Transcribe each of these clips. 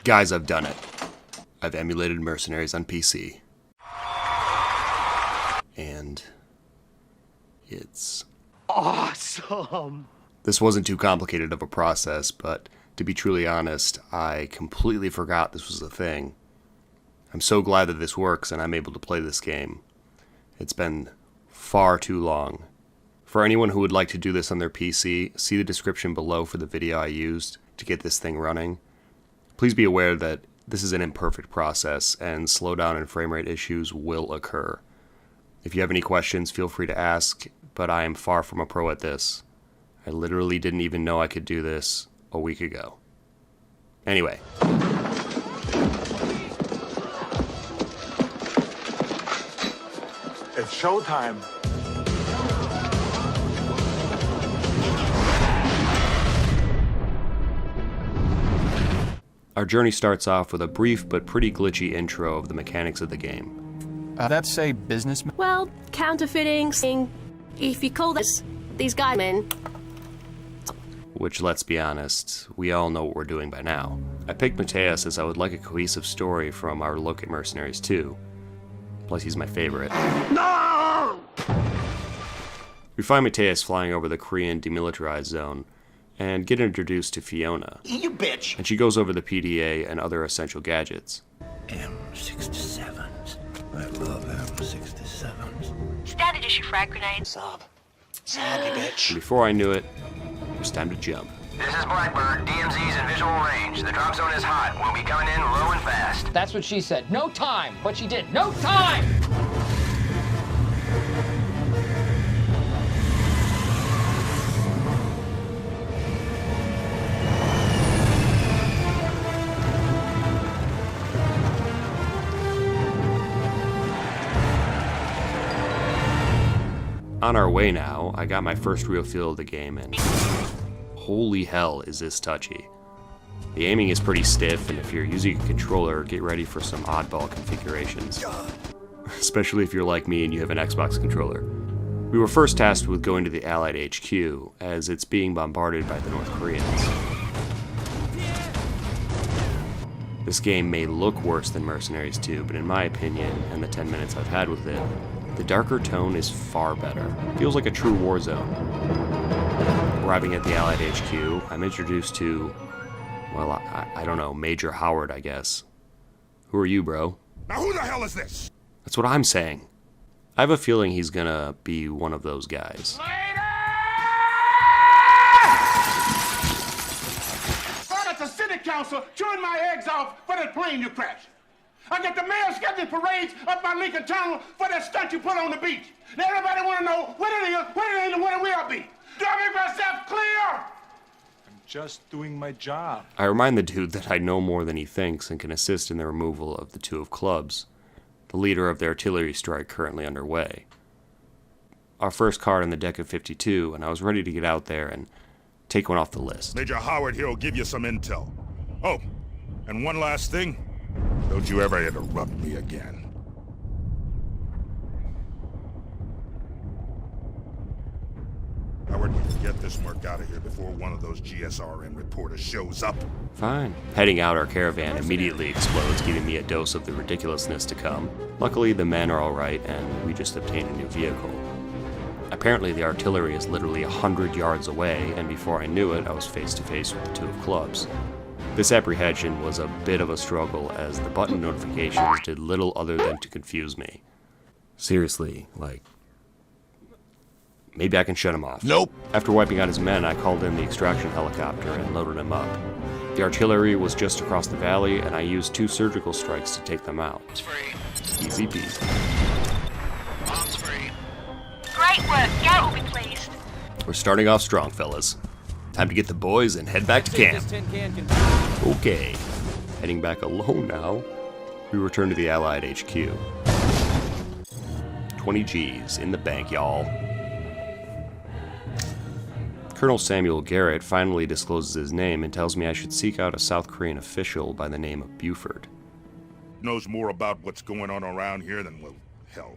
Guys, I've done it. I've emulated Mercenaries on PC. And it's awesome. This wasn't too complicated of a process, but to be truly honest, I completely forgot this was a thing. I'm so glad that this works and I'm able to play this game. It's been far too long. For anyone who would like to do this on their PC, see the description below for the video I used to get this thing running. Please be aware that this is an imperfect process and slowdown and frame rate issues will occur. If you have any questions, feel free to ask, but I am far from a pro at this. I literally didn't even know I could do this a week ago. Anyway. It's showtime. Our journey starts off with a brief but pretty glitchy intro of the mechanics of the game. That's a business... Well, counterfeiting, if you call this, these guys men. Which, let's be honest, we all know what we're doing by now. I picked Mateus as I would like a cohesive story from our look at Mercenaries 2. Plus, he's my favorite. No! We find Mateus flying over the Korean demilitarized zone, and get introduced to Fiona. You bitch! And she goes over the PDA and other essential gadgets. M67s. I love M67s. Standard issue frag grenade. Sob. Sob, you bitch. And before I knew it, it was time to jump. This is Blackbird. DMZ's in visual range. The drop zone is hot. We'll be coming in low and fast. That's what she said. No time. But she did. No time! On our way now, I got my first real feel of the game, and holy hell is this touchy. The aiming is pretty stiff, and if you're using a controller, get ready for some oddball configurations. Especially if you're like me and you have an Xbox controller. We were first tasked with going to the Allied HQ, as it's being bombarded by the North Koreans. This game may look worse than Mercenaries 2, but in my opinion, and the 10 minutes I've had with it, the darker tone is far better. Feels like a true war zone. Arriving at the Allied HQ, I'm introduced to, well, I don't know, Major Howard, I guess. Who are you, bro? Now who the hell is this? That's what I'm saying. I have a feeling he's gonna be one of those guys. I got the city council chewing my eggs off for that plane you crashed. I got the mayor scheduling parades up my Lincoln Tunnel for that stunt you put on the beach. Now everybody want to know when it is and when it will be. Do I make myself clear? I'm just doing my job. I remind the dude that I know more than he thinks and can assist in the removal of the Two of Clubs, the leader of the artillery strike currently underway. Our first card on the deck of 52, and I was ready to get out there and take one off the list. Major Howard here will give you some intel. Oh, and one last thing. Don't you ever interrupt me again. Howard, get this merc out of here before one of those GSRN reporters shows up. Fine. Heading out, our caravan immediately explodes, giving me a dose of the ridiculousness to come. Luckily, the men are alright, and we just obtained a new vehicle. Apparently, the artillery is literally 100 yards away, and before I knew it, I was face to face with the Two of Clubs. This apprehension was a bit of a struggle, as the button notifications did little other than to confuse me. Seriously, like, maybe I can shut him off. Nope. After wiping out his men, I called in the extraction helicopter and loaded him up. The artillery was just across the valley, and I used 2 surgical strikes to take them out. It's free. Easy peasy. Bombs free. Great work. Garrett will be pleased. We're starting off strong, fellas. Time to get the boys and head back to camp. Okay. Heading back alone now, we return to the Allied HQ. 20 G's in the bank, y'all. Colonel Samuel Garrett finally discloses his name and tells me I should seek out a South Korean official by the name of Buford. Knows more about what's going on around here than, well, hell,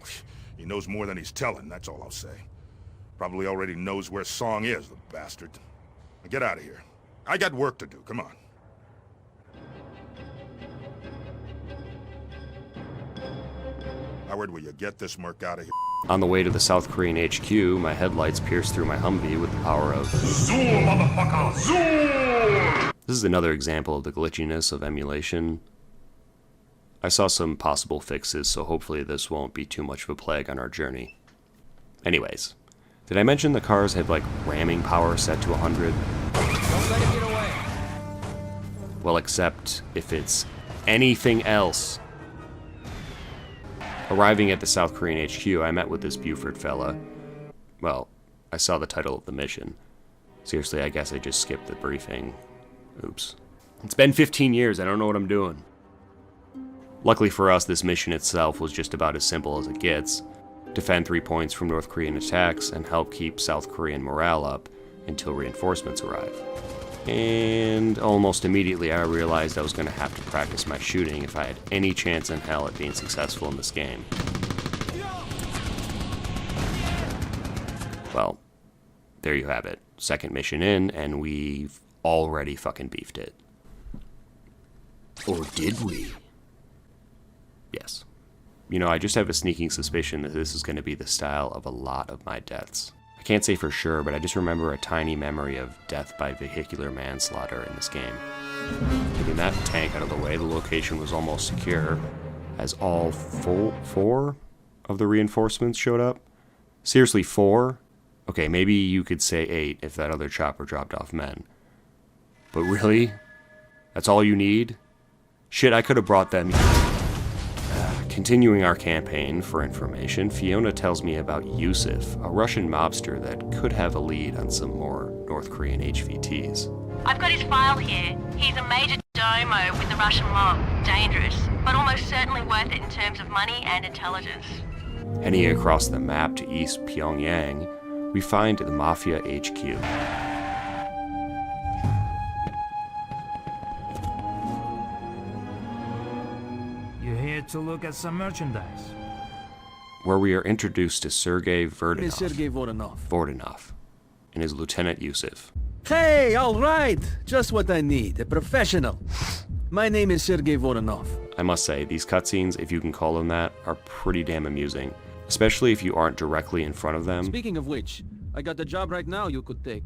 he knows more than he's telling, that's all I'll say. Probably already knows where Song is, the bastard. Now get out of here. I got work to do. Come on. Howard, will you get this merc out of here? On the way to the South Korean HQ, my headlights pierced through my Humvee with the power of Zoom, motherfucker! Zoom! This is another example of the glitchiness of emulation. I saw some possible fixes, so hopefully this won't be too much of a plague on our journey. Anyways, did I mention the cars had like ramming power set to 100? Don't let it get away. Well, except if it's anything else. Arriving at the South Korean HQ, I met with this Buford fella. Well, I saw the title of the mission. Seriously, I guess I just skipped the briefing. Oops. It's been 15 years, I don't know what I'm doing. Luckily for us, this mission itself was just about as simple as it gets. Defend 3 points from North Korean attacks and help keep South Korean morale up until reinforcements arrive. And almost immediately I realized I was going to have to practice my shooting if I had any chance in hell at being successful in this game. Well, there you have it. Second mission in, and we've already fucking beefed it. Or did we? Yes. You know, I just have a sneaking suspicion that this is going to be the style of a lot of my deaths. I can't say for sure, but I just remember a tiny memory of death by vehicular manslaughter in this game. Getting that tank out of the way, the location was almost secure, as all four of the reinforcements showed up. Seriously, 4? Okay, maybe you could say 8 if that other chopper dropped off men. But really? That's all you need? Shit, I could have brought them. Continuing our campaign for information, Fiona tells me about Yusuf, a Russian mobster that could have a lead on some more North Korean HVTs. I've got his file here. He's a major domo with the Russian mob. Dangerous, but almost certainly worth it in terms of money and intelligence. Heading across the map to East Pyongyang, we find the Mafia HQ. To look at some merchandise. Where we are introduced to Sergei Vordanov and his lieutenant Yusuf. Hey, all right. Just what I need. A professional. My name is Sergei Vordanov. I must say, these cutscenes, if you can call them that, are pretty damn amusing. Especially if you aren't directly in front of them. Speaking of which, I got a job right now you could take.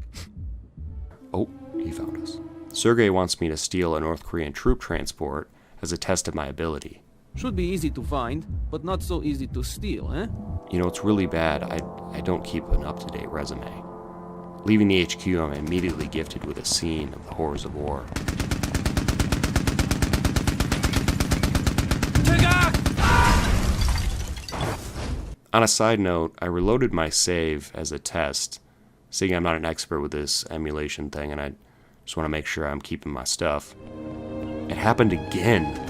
Oh, he found us. Sergei wants me to steal a North Korean troop transport as a test of my ability. Should be easy to find, but not so easy to steal, eh? You know, it's really bad. I don't keep an up-to-date resume. Leaving the HQ, I'm immediately gifted with a scene of the horrors of war. On a side note, I reloaded my save as a test, seeing I'm not an expert with this emulation thing, and I just want to make sure I'm keeping my stuff. It happened again.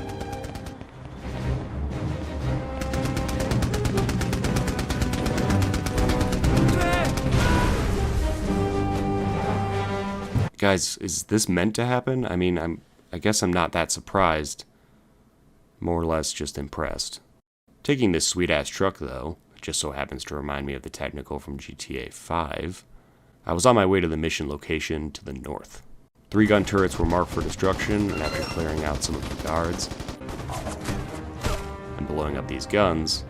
Guys, is this meant to happen? I mean, I guess I'm not that surprised. More or less just impressed. Taking this sweet-ass truck, though, just so happens to remind me of the technical from GTA 5, I was on my way to the mission location to the north. 3 gun turrets were marked for destruction, and after clearing out some of the guards and blowing up these guns...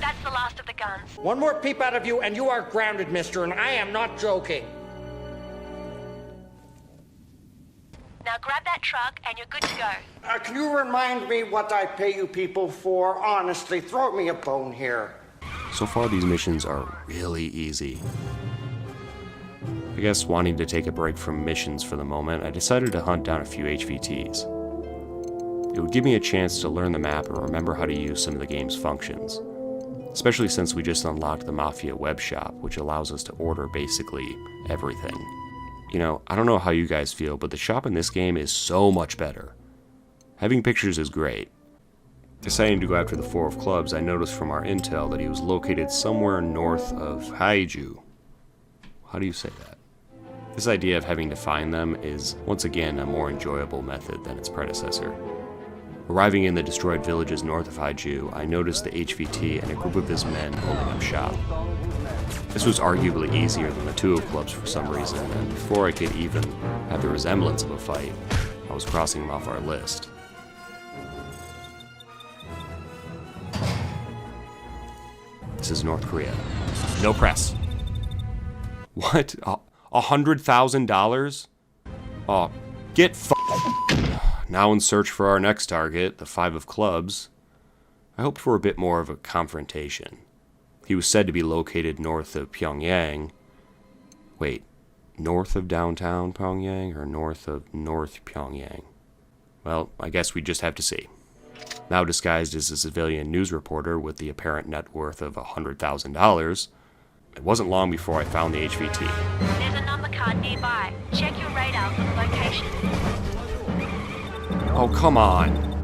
That's the last of the guns. One more peep out of you and you are grounded, mister, and I am not joking. Now grab that truck and you're good to go. Can you remind me what I pay you people for? Honestly, throw me a bone here. So far, these missions are really easy. I guess wanting to take a break from missions for the moment, I decided to hunt down a few HVTs. It would give me a chance to learn the map and remember how to use some of the game's functions. Especially since we just unlocked the Mafia web shop, which allows us to order basically everything. You know, I don't know how you guys feel, but the shop in this game is so much better. Having pictures is great. Deciding to go after the 4 of clubs, I noticed from our intel that he was located somewhere north of Haiju. How do you say that? This idea of having to find them is, once again, a more enjoyable method than its predecessor. Arriving in the destroyed villages north of Haiju, I noticed the HVT and a group of his men holding up shop. This was arguably easier than the 2 of clubs for some reason, and before I could even have the resemblance of a fight, I was crossing them off our list. This is North Korea. No press. What? $100,000? Oh, get f***ed. Now in search for our next target, the 5 of clubs. I hoped for a bit more of a confrontation. He was said to be located north of Pyongyang. Wait, north of downtown Pyongyang or north of North Pyongyang? Well, I guess we just have to see. Now disguised as a civilian news reporter with the apparent net worth of $100,000, it wasn't long before I found the HVT. There's a number card nearby. Check your radar for the location. Oh, come on.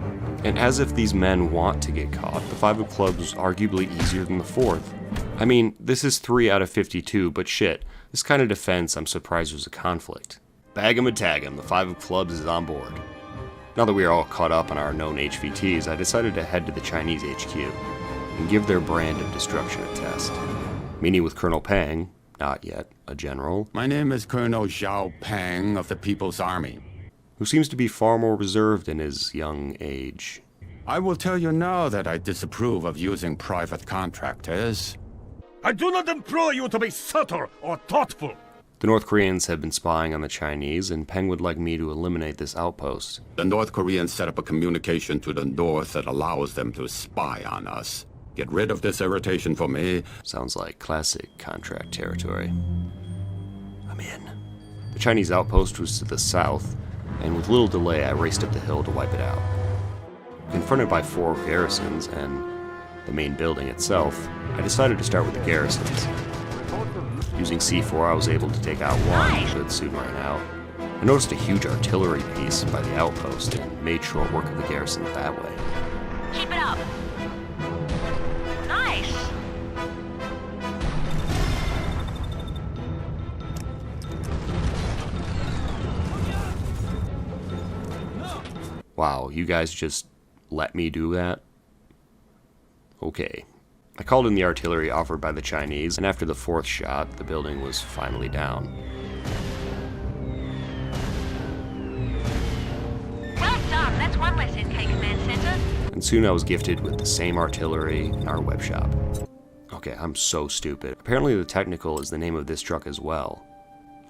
And as if these men want to get caught, the 5 of clubs was arguably easier than the 4th. I mean, this is 3 out of 52, but shit, this kind of defense I'm surprised was a conflict. Bag 'em and tag 'em, the 5 of clubs is on board. Now that we are all caught up on our known HVTs, I decided to head to the Chinese HQ and give their brand of destruction a test. Meeting with Colonel Pang, not yet a general. My name is Colonel Zhao Pang of the People's Army, who seems to be far more reserved in his young age. I will tell you now that I disapprove of using private contractors. I do not implore you to be subtle or thoughtful. The North Koreans have been spying on the Chinese, and Peng would like me to eliminate this outpost. The North Koreans set up a communication to the north that allows them to spy on us. Get rid of this irritation for me. Sounds like classic contract territory. I'm in. The Chinese outpost was to the south, and with little delay I raced up the hill to wipe it out. Confronted by 4 garrisons and the main building itself, I decided to start with the garrisons. Using C4 I was able to take out one, but soon ran out. I noticed a huge artillery piece by the outpost and made short work of the garrisons that way. Keep it up. Nice. Wow, you guys just let me do that? Okay. I called in the artillery offered by the Chinese, and after the 4th shot, the building was finally down. Well done. That's one less NK Command Center. And soon I was gifted with the same artillery in our web shop. Okay, I'm so stupid. Apparently the Technical is the name of this truck as well.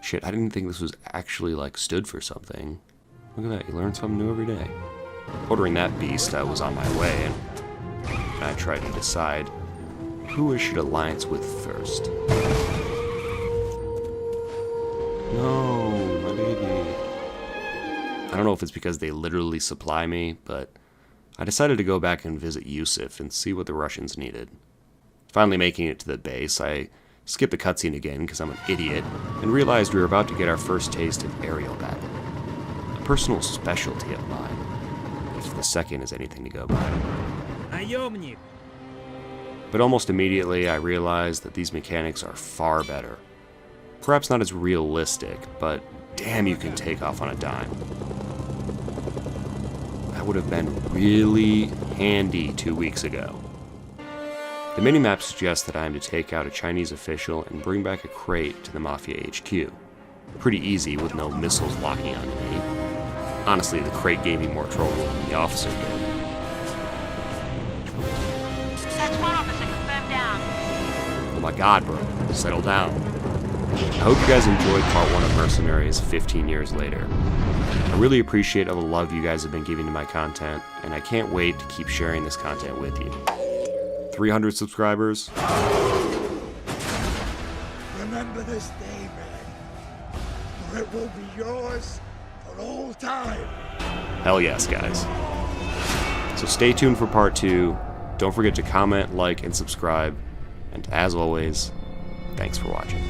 Shit, I didn't think this was actually, like, stood for something. Look at that, you learn something new every day. Ordering that beast, I was on my way, and I tried to decide who I should alliance with first. No, my baby. I don't know if it's because they literally supply me, but I decided to go back and visit Yusuf and see what the Russians needed. Finally making it to the base, I skipped the cutscene again because I'm an idiot, and realized we were about to get our first taste of aerial battle. A personal specialty of mine, if the second is anything to go by. But almost immediately I realized that these mechanics are far better. Perhaps not as realistic, but damn, you can take off on a dime. That would have been really handy 2 weeks ago. The minimap suggests that I am to take out a Chinese official and bring back a crate to the Mafia HQ. Pretty easy with no missiles locking onto me. Honestly, the crate gave me more trouble than the officer did. That's one officer confirmed down. Oh my god, bro. Settle down. I hope you guys enjoyed part 1 of Mercenaries 15 years later. I really appreciate all the love you guys have been giving to my content, and I can't wait to keep sharing this content with you. 300 subscribers. Remember this day, man, or it will be yours for all time. Hell yes, guys. So stay tuned for part 2. Don't forget to comment, like, and subscribe. And as always, thanks for watching.